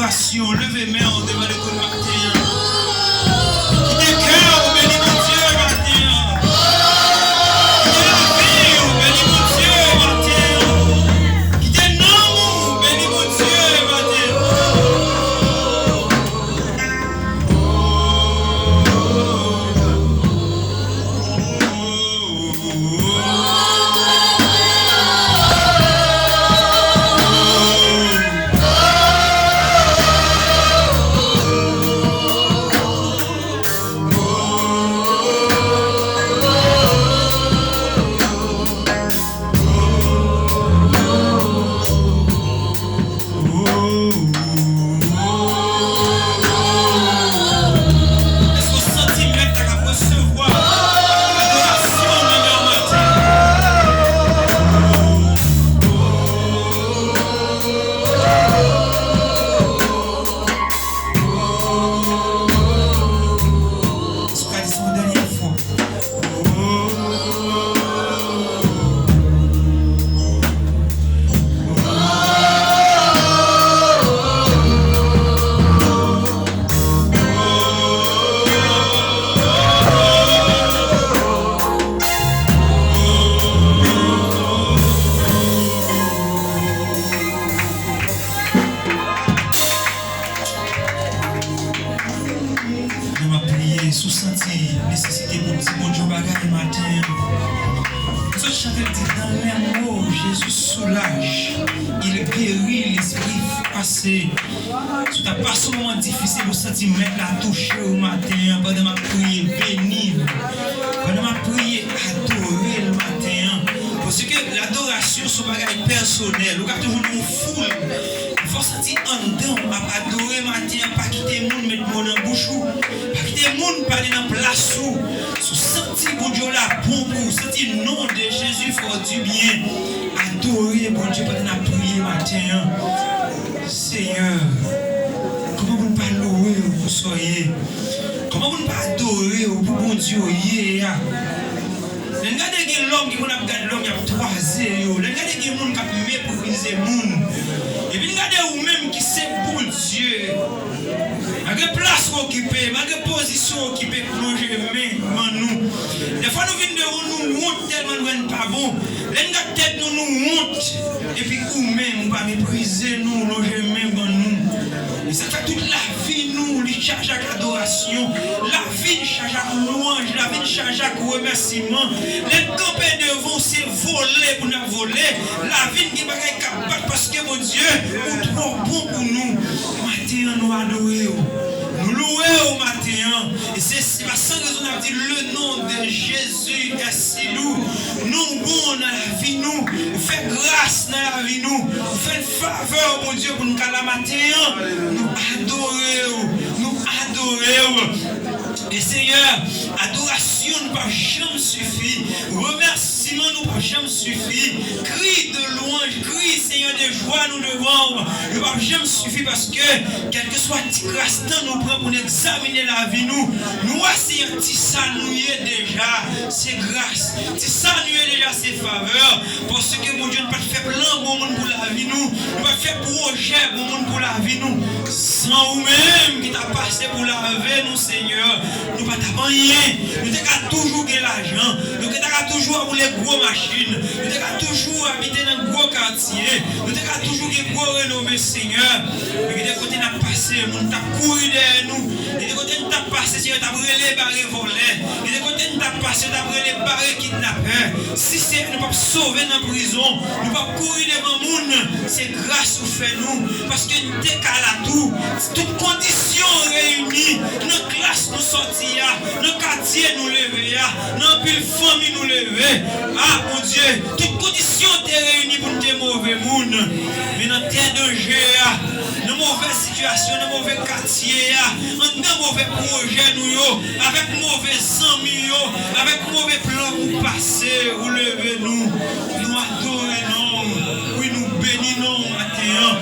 adoration, levez main devant le coup de matin. Qui des cœurs, bénis mon Dieu, matin. Qui des la vie, bénis mon Dieu, matin. Qui des noms, bénis mon Dieu, matin. Et Seigneur, adoration ne peut jamais suffire. Remerciement ne peut jamais suffire. Cri de louange, cri Seigneur de joie nous devons. Ne peut jamais suffire parce que quel que soit petit instant nous prenons pour examiner la vie nous. Nous Seigneur, si ça nous est déjà, c'est grâce. Si ça nous est déjà, c'est faveur. Parce que mon Dieu ne peut pas faire plan bon monde pour la vie nous. Ne peut pas faire projet bon monde pour la vie nous. Sans vous-même qui t'a passé pour la vie nous Seigneur. Nous ne pas rien. Nous avons toujours de l'argent. Nous avons toujours pour les gros machines. Nous avons toujours habité dans un gros quartier. Nous avons toujours des gros renommés, Seigneur. Mais des côtés nous passé, nous avons couru derrière nous. Des côtés nous avons passé, Seigneur, nous avons les barres volés. Des côtés nous avons passé, nous avons les barres kidnappeurs. Si c'est nous ne pouvons pas sauver dans la prison, nous ne pouvons pas courir devant le monde. C'est grâce au fait nous. Parce que nous décalons tout. Toutes conditions réunies. Nos classes nous sortir. Nos quartiers nous lever. Nos pile famille nous lever. Ah mon Dieu, toutes conditions étaient réunies pour nous mauvais monde. Mais dans tel danger, dans mauvaise situation, dans mauvais quartier, dans mauvais projet nous, avec mauvais amis, avec mauvais plan pour passer, vous levez nous, nous adorons, oui nous bénissons matin.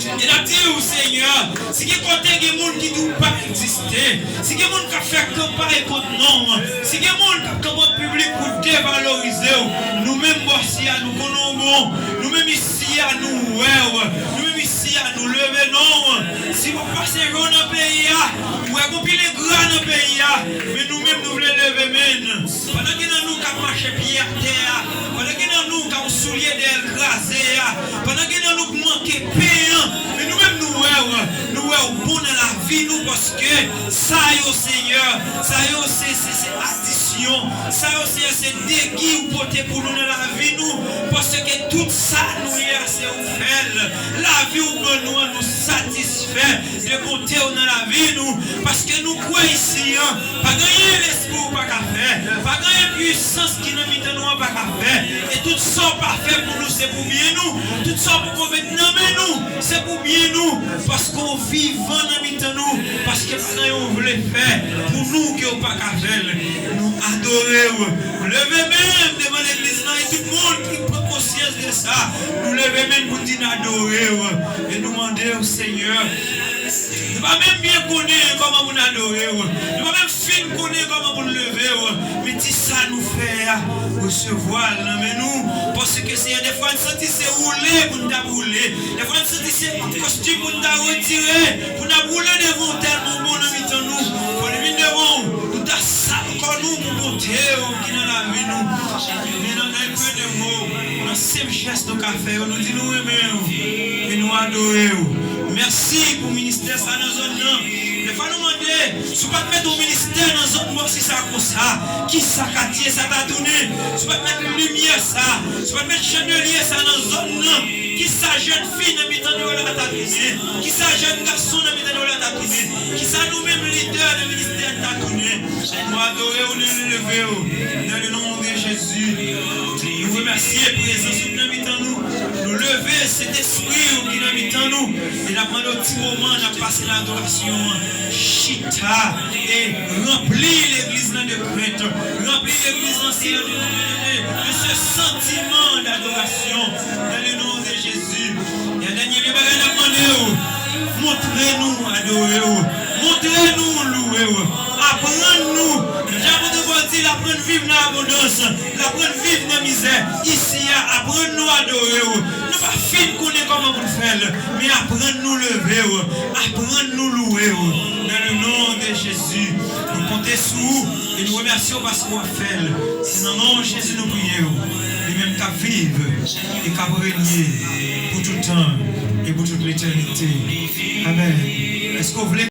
Et là, dit au Seigneur, si il y a des gens qui ne pas exister, si il y a des gens qui font campagne contre nous, si il y a des gens qui font campagne publique pour dévaloriser, nous-mêmes voici à nous connaissons, nous-mêmes ici à nous, nous-mêmes ici à nous lever, non. Si vous passez dans le pays, vous avez les grands dans le pays, mais nous-mêmes nous voulons lever, men. Pendant que nous avons marché pied à terre, pendant que nous avons soulier d'écraser, pendant que nous avons manqué pain, mais nous-mêmes nous sommes bons dans la vie, nous, parce que ça y est au Seigneur, ça y est c'est addition, ça y est c'est déguis ou porté pour nous dans la vie, nous, parce que tout ça nous est assez ouvert. La vie ou nous satisfait de compter dans la vie, nous, parce que nous croyons ici, pas gagner l'esprit, pas qu'à faire, pas gagner puissance qui nous met nous, pas qu'à faire, et tout ça parfait pour nous, c'est pour bien nous, tout ça pour qu'on mette nous, c'est pour bien nous, parce qu'on vit dans nous, parce que on voulait faire pour nous qui n'ont pas qu'à faire, nous adorer, lever même devant l'église et tout le monde qui prend conscience de ça, nous lever même pour dire adorer et nous demander au Seigneur. Nous ne pas même bien connaître comment vous adorer, nous ne pas même fin connaître comment vous lever, mais si ça nous fait recevoir, mais nous, parce que c'est des fois nous sentons c'est rouler pour nous rouler, des fois nous sentons c'est costume pour nous retirer, pour nous rouler devant tellement bon dans nous, pour nous devant, nous avons ça encore nous pour monter qui dans la vie nous, mais dans un peu de mots, dans ce geste de café, nous disons nous aimer et nous adorer. Merci pour le ministère ça dans la zone là. Il faut nous demander, si vous ne pas mettre au ministère dans la zone là, si ça comme ça, qui ça quartier ça t'a donné, si vous ne pas mettre lumière ça, si vous ne pas mettre chandelier ça dans la zone là, qui ça jeune fille dans le temps de la t'a donné, qui ça jeune garçon dans le temps de la t'a donné, qui ça nous-mêmes leaders du ministère t'a donné. Nous adorer ou nous lever dans le nom de Jésus. Nous remercions la présence de nous, nous lever cet esprit qui est dans nous, et nous avons un petit moment, nous passé l'adoration, chita, et remplir l'église de crainte, remplir l'église de ce sentiment d'adoration dans le nom de Jésus. Et le dernier bagage à demander, montrez-nous adorer, montrez-nous louer, apprenez-nous. Apprendre à vivre dans l'abondance, apprendre à vivre dans la misère. Ici, apprendre à adorer. Nous ne pas finir connaître comment vous le faites, mais apprendre à nous lever, apprendre à nous louer. Dans le nom de Jésus, nous comptons sur vous et nous remercions parce qu'on a fait. C'est dans le nom de Jésus nous prions. Et même qu'à vivre et qu'à régner pour tout le temps et pour toute l'éternité. Amen. Est-ce que vous voulez